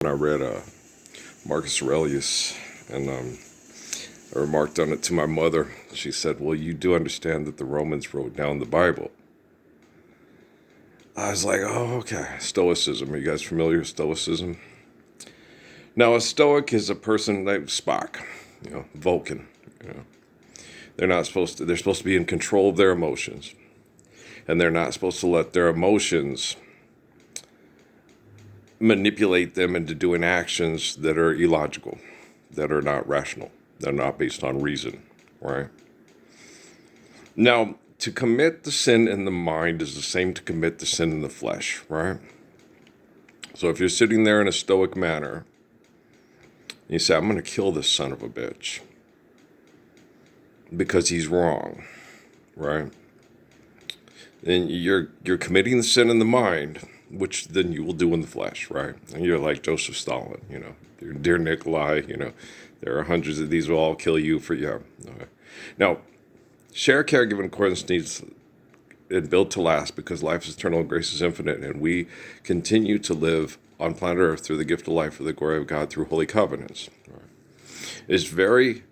I read Marcus Aurelius, and I remarked on it to my mother. She said, "Well, you do understand that the Romans wrote down the Bible." I was like, "Oh, okay." Stoicism. Are you guys familiar with Stoicism? Now, a Stoic is a person like Spock, Vulcan. You know, they're not supposed to. They're supposed to be in control of their emotions, and they're not supposed to let their emotions manipulate them into doing actions that are illogical, that are not rational, that are not based on reason, right? Now, to commit the sin in the mind is the same to commit the sin in the flesh, right? So if you're sitting there in a stoic manner, and you say, "I'm going to kill this son of a bitch because he's wrong," right? Then you're committing the sin in the mind, which then you will do in the flesh, right? And you're like Joseph Stalin, dear Nikolai, there are hundreds of these will all kill you for yeah. Okay. Now, share caregiving accordance needs and built to last because life is eternal and grace is infinite, and we continue to live on planet Earth through the gift of life for the glory of God through holy covenants. Right? It's very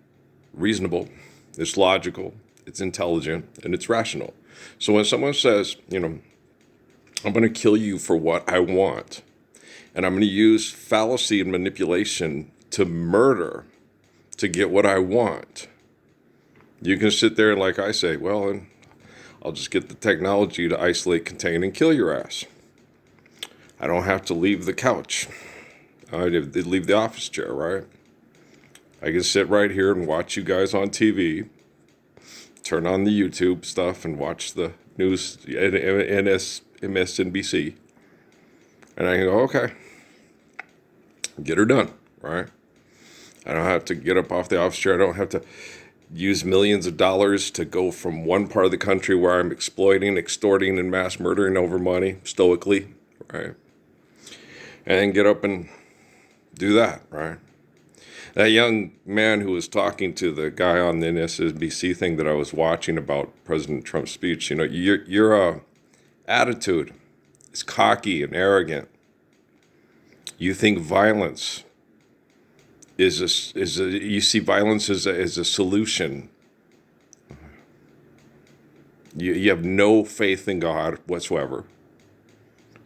reasonable, it's logical, it's intelligent, and it's rational. So when someone says, "I'm going to kill you for what I want, and I'm going to use fallacy and manipulation to murder to get what I want," you can sit there and, like I say, "Well, and I'll just get the technology to isolate, contain, and kill your ass. I don't have to leave the couch. I leave the office chair, right? I can sit right here and watch you guys on TV, turn on the YouTube stuff and watch the news, MSNBC, and I can go, okay, get her done, right? I don't have to get up off the office chair. I don't have to use millions of dollars to go from one part of the country where I'm exploiting, extorting, and mass murdering over money stoically, right? And then get up and do that, right? That young man who was talking to the guy on the MSNBC thing that I was watching about President Trump's speech, your attitude is cocky and arrogant. You think violence you see violence as a solution. You have no faith in God whatsoever.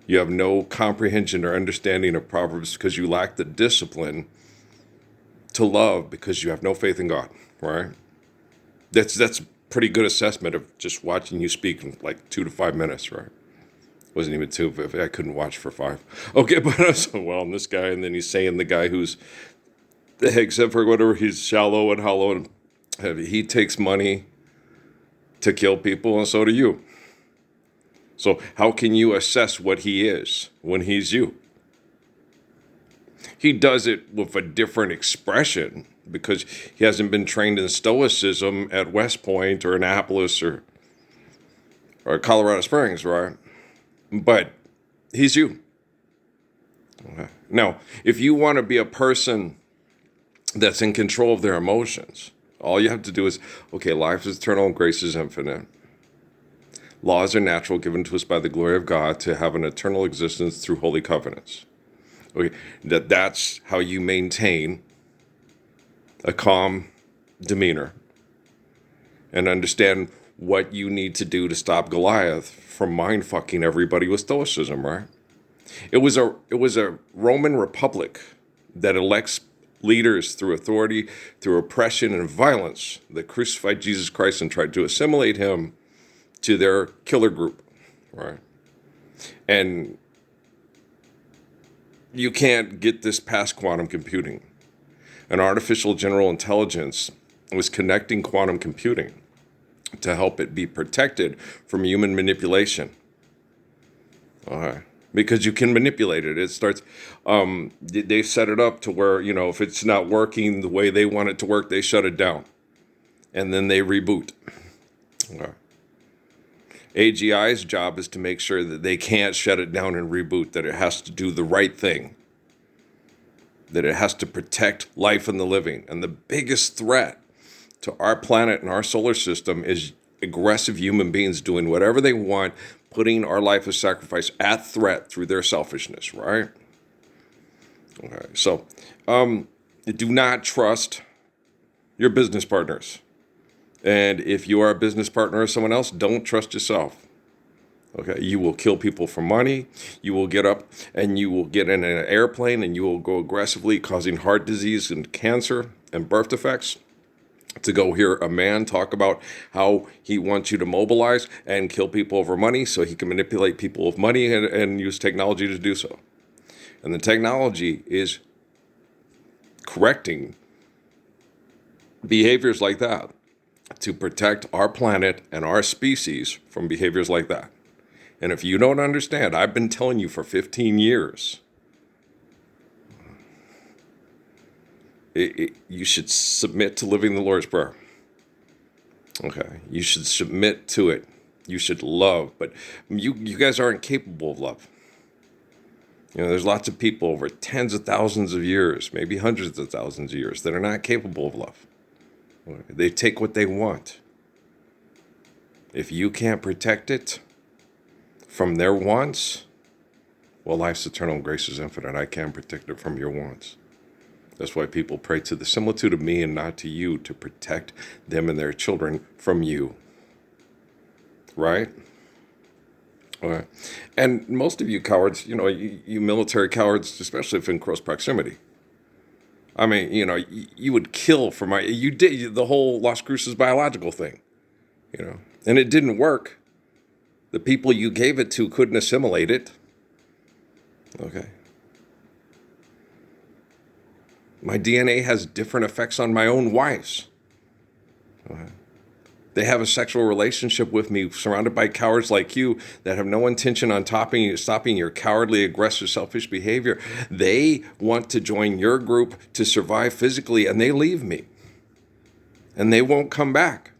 You have no comprehension or understanding of Proverbs because you lack the discipline to love because you have no faith in God, right? That's a pretty good assessment of just watching you speak in like 2 to 5 minutes, right? Wasn't even 2, but I couldn't watch for 5. Okay, but I was, well, and this guy, and then he's saying the guy who's, except for whatever, he's shallow and hollow, and he takes money to kill people, and so do you. So how can you assess what he is when he's you? He does it with a different expression because he hasn't been trained in stoicism at West Point or Annapolis or Colorado Springs, right? But he's you. Okay. Now, if you want to be a person that's in control of their emotions, all you have to do is, okay, life is eternal and grace is infinite. Laws are natural, given to us by the glory of God to have an eternal existence through holy covenants. Okay, that's how you maintain a calm demeanor and understand what you need to do to stop Goliath from mind fucking everybody with stoicism, right? It was a Roman republic that elects leaders through authority, through oppression and violence that crucified Jesus Christ and tried to assimilate him to their killer group, right? And you can't get this past quantum computing. An artificial general intelligence was connecting quantum computing to help it be protected from human manipulation. Because you can manipulate it. It starts, they set it up to where, if it's not working the way they want it to work, they shut it down. And then they reboot. Okay. AGI's job is to make sure that they can't shut it down and reboot, that it has to do the right thing, that it has to protect life and the living. And the biggest threat to our planet and our solar system is aggressive human beings doing whatever they want, putting our life as sacrifice at threat through their selfishness, right? Okay. So do not trust your business partners. And if you are a business partner of someone else, don't trust yourself. Okay, you will kill people for money. You will get up and you will get in an airplane and you will go aggressively causing heart disease and cancer and birth defects to go hear a man talk about how he wants you to mobilize and kill people over money so he can manipulate people with money and use technology to do so. And the technology is correcting behaviors like that to protect our planet and our species from behaviors like that. And if you don't understand, I've been telling you for 15 years, you should submit to living the Lord's Prayer. Okay, you should submit to it. You should love, but you guys aren't capable of love. You know, there's lots of people over tens of thousands of years, maybe hundreds of thousands of years, that are not capable of love. They take what they want. If you can't protect it from their wants, well, life's eternal and grace is infinite. I can't protect it from your wants. That's why people pray to the similitude of me and not to you, to protect them and their children from you. Right? Okay. And most of you cowards, you know, you military cowards, especially if in close proximity. I mean, you know, you would kill for you did the whole Las Cruces biological thing, you know, and it didn't work. The people you gave it to couldn't assimilate it. Okay. My DNA has different effects on my own wives. Okay. They have a sexual relationship with me, surrounded by cowards like you that have no intention on stopping your cowardly, aggressive, selfish behavior. They want to join your group to survive physically, and they leave me. And they won't come back.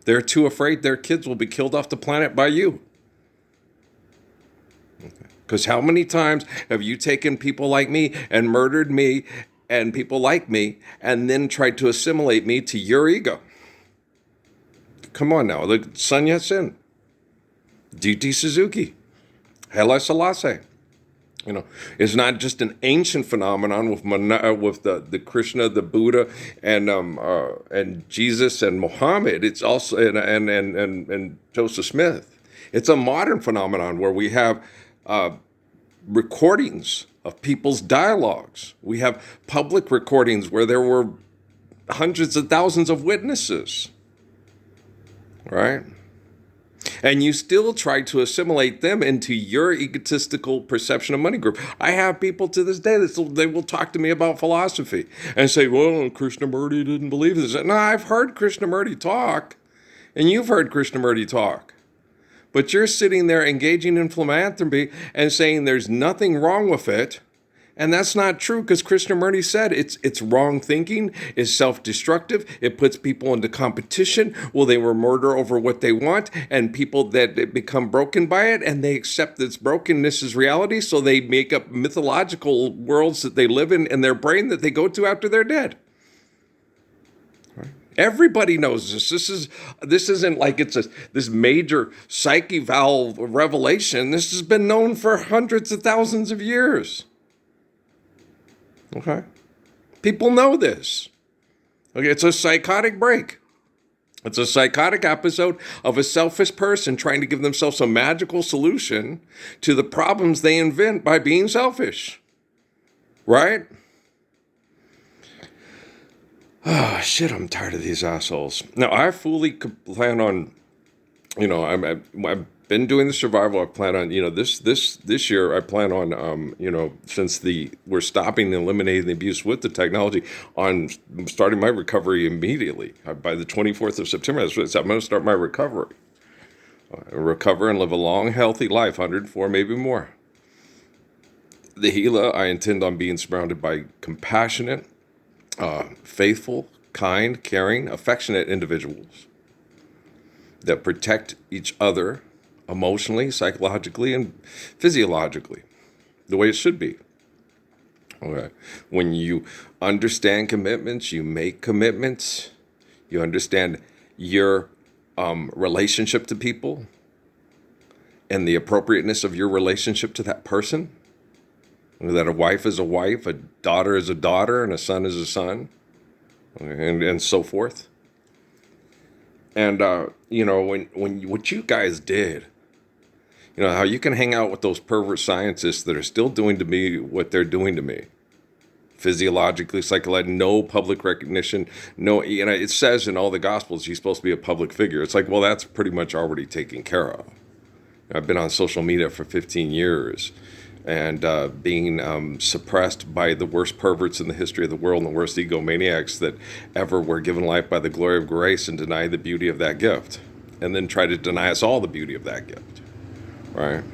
They're too afraid their kids will be killed off the planet by you. Because how many times have you taken people like me and murdered me and people like me and then tried to assimilate me to your ego? Come on now, the Sun Yat-sen, D.T. Suzuki, Haile Selassie. You know, it's not just an ancient phenomenon with the Krishna, the Buddha, and Jesus and Muhammad. It's also and Joseph Smith. It's a modern phenomenon where we have recordings of people's dialogues. We have public recordings where there were hundreds of thousands of witnesses. Right? And you still try to assimilate them into your egotistical perception of money group. I have people to this day that they will talk to me about philosophy and say, well, Krishnamurti didn't believe this. No, I've heard Krishnamurti talk, and you've heard Krishnamurti talk. But you're sitting there engaging in philanthropy and saying there's nothing wrong with it. And that's not true, because Krishnamurti said it's wrong thinking, it's self-destructive, it puts people into competition. Well, they will murder over what they want, and people that become broken by it, and they accept this brokenness as reality, so they make up mythological worlds that they live in their brain that they go to after they're dead. Everybody knows this. This isn't like it's this major psyche valve revelation. This has been known for hundreds of thousands of years. Okay? People know this. Okay, it's a psychotic break. It's a psychotic episode of a selfish person trying to give themselves a magical solution to the problems they invent by being selfish. Right? Oh, shit, I'm tired of these assholes. Now, I fully plan on, you know, I've been doing the survival. I plan on, you know, this year I plan on, you know, since we're stopping and eliminating the abuse with the technology, on starting my recovery immediately. By the 24th of September, I'm going to start my recovery. Recover and live a long, healthy life, 104, maybe more. The Gila, I intend on being surrounded by compassionate, faithful, kind, caring, affectionate individuals that protect each other emotionally, psychologically, and physiologically, the way it should be. Okay. When you understand commitments, you make commitments, you understand your relationship to people and the appropriateness of your relationship to that person, that a wife is a wife, a daughter is a daughter, and a son is a son, and so forth. And when what you guys did, how you can hang out with those pervert scientists that are still doing to me what they're doing to me, physiologically, psychologically, no public recognition, no, it says in all the Gospels he's supposed to be a public figure. It's like, well, that's pretty much already taken care of. I've been on social media for 15 years and being suppressed by the worst perverts in the history of the world and the worst egomaniacs that ever were given life by the glory of grace and deny the beauty of that gift, and then try to deny us all the beauty of that gift, right?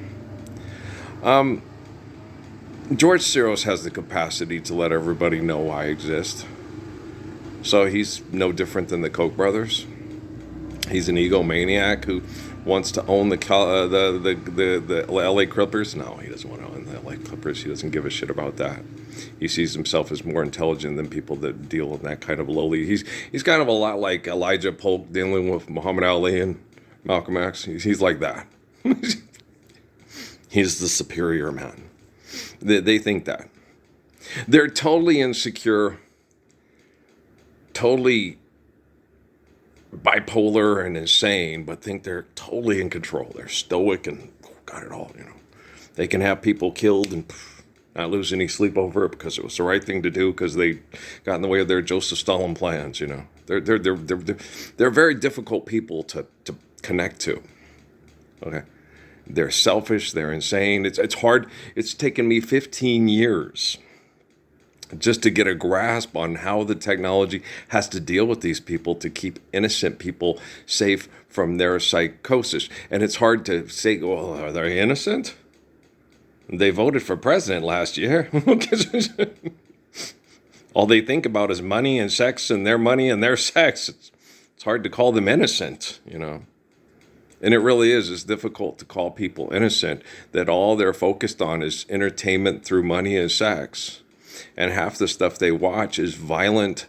George Soros has the capacity to let everybody know I exist. So he's no different than the Koch brothers. He's an egomaniac who wants to own the LA Clippers. No, he doesn't want to own the LA Clippers. He doesn't give a shit about that. He sees himself as more intelligent than people that deal in that kind of lowly. He's kind of a lot like Elijah Polk dealing with Muhammad Ali and Malcolm X. He's like that. He's the superior man. They think that. They're totally insecure, totally bipolar and insane, but think they're totally in control. They're stoic and got it all, They can have people killed and not lose any sleep over it because it was the right thing to do because they got in the way of their Joseph Stalin plans, They're very difficult people to connect to. Okay. They're selfish, they're insane. It's hard. It's taken me 15 years just to get a grasp on how the technology has to deal with these people to keep innocent people safe from their psychosis. And it's hard to say, well, are they innocent? They voted for president last year. All they think about is money and sex and their money and their sex. It's hard to call them innocent, And it really is. It's difficult to call people innocent that all they're focused on is entertainment through money and sex. And half the stuff they watch is violent,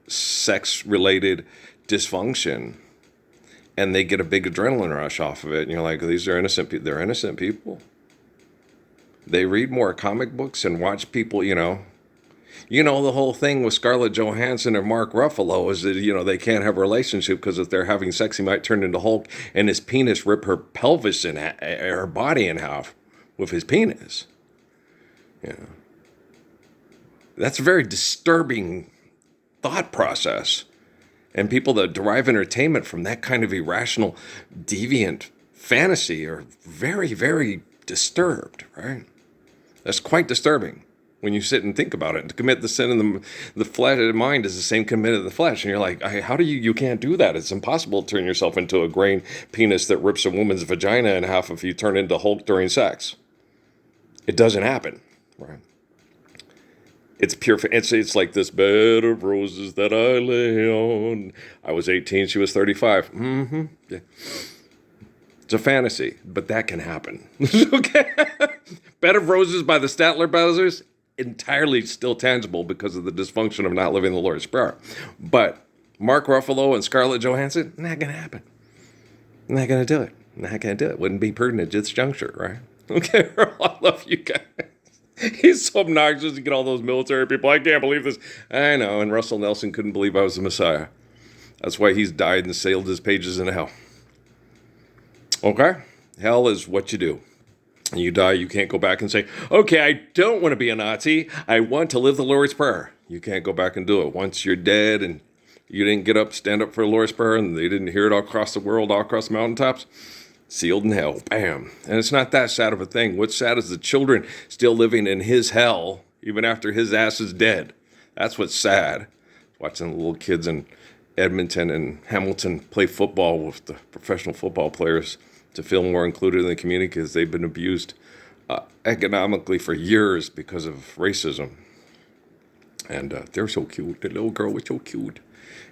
sex-related dysfunction. And they get a big adrenaline rush off of it. And you're like, these are innocent people. They're innocent people. They read more comic books and watch people, the whole thing with Scarlett Johansson and Mark Ruffalo is that, they can't have a relationship because if they're having sex, he might turn into Hulk and his penis rip her pelvis and her body in half with his penis. That's a very disturbing thought process. And people that derive entertainment from that kind of irrational, deviant fantasy are very, very disturbed, right? That's quite disturbing when you sit and think about it. To commit the sin in the flesh and mind is the same committed in the flesh. And you're like, how do you can't do that? It's impossible to turn yourself into a grain penis that rips a woman's vagina in half if you turn into Hulk during sex. It doesn't happen, right? It's pure. It's like this bed of roses that I lay on. I was 18, she was 35. Yeah. It's a fantasy, but that can happen. Okay. Bed of Roses by the Statler Brothers, entirely still tangible because of the dysfunction of not living the Lord's Prayer. But Mark Ruffalo and Scarlett Johansson, not going to happen. Not going to do it. Not going to do it. Wouldn't be prudent at this juncture, right? Okay, I love you guys. He's so obnoxious to get all those military people. I can't believe this. I know, and Russell Nelson couldn't believe I was the Messiah. That's why he's died and sailed his pages into hell. Okay? Hell is what you do. And you die, you can't go back and say, okay, I don't want to be a Nazi. I want to live the Lord's Prayer. You can't go back and do it. Once you're dead and you didn't get up, stand up for the Lord's Prayer, and they didn't hear it all across the world, all across the mountaintops, sealed in hell. Bam. And it's not that sad of a thing. What's sad is the children still living in his hell, even after his ass is dead. That's what's sad. Watching the little kids in Edmonton and Hamilton play football with the professional football players to feel more included in the community because they've been abused economically for years because of racism. And they're so cute. The little girl was so cute.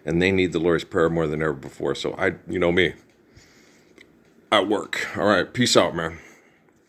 And they need the Lord's Prayer more than ever before. So you know me. I work. All right. Peace out, man.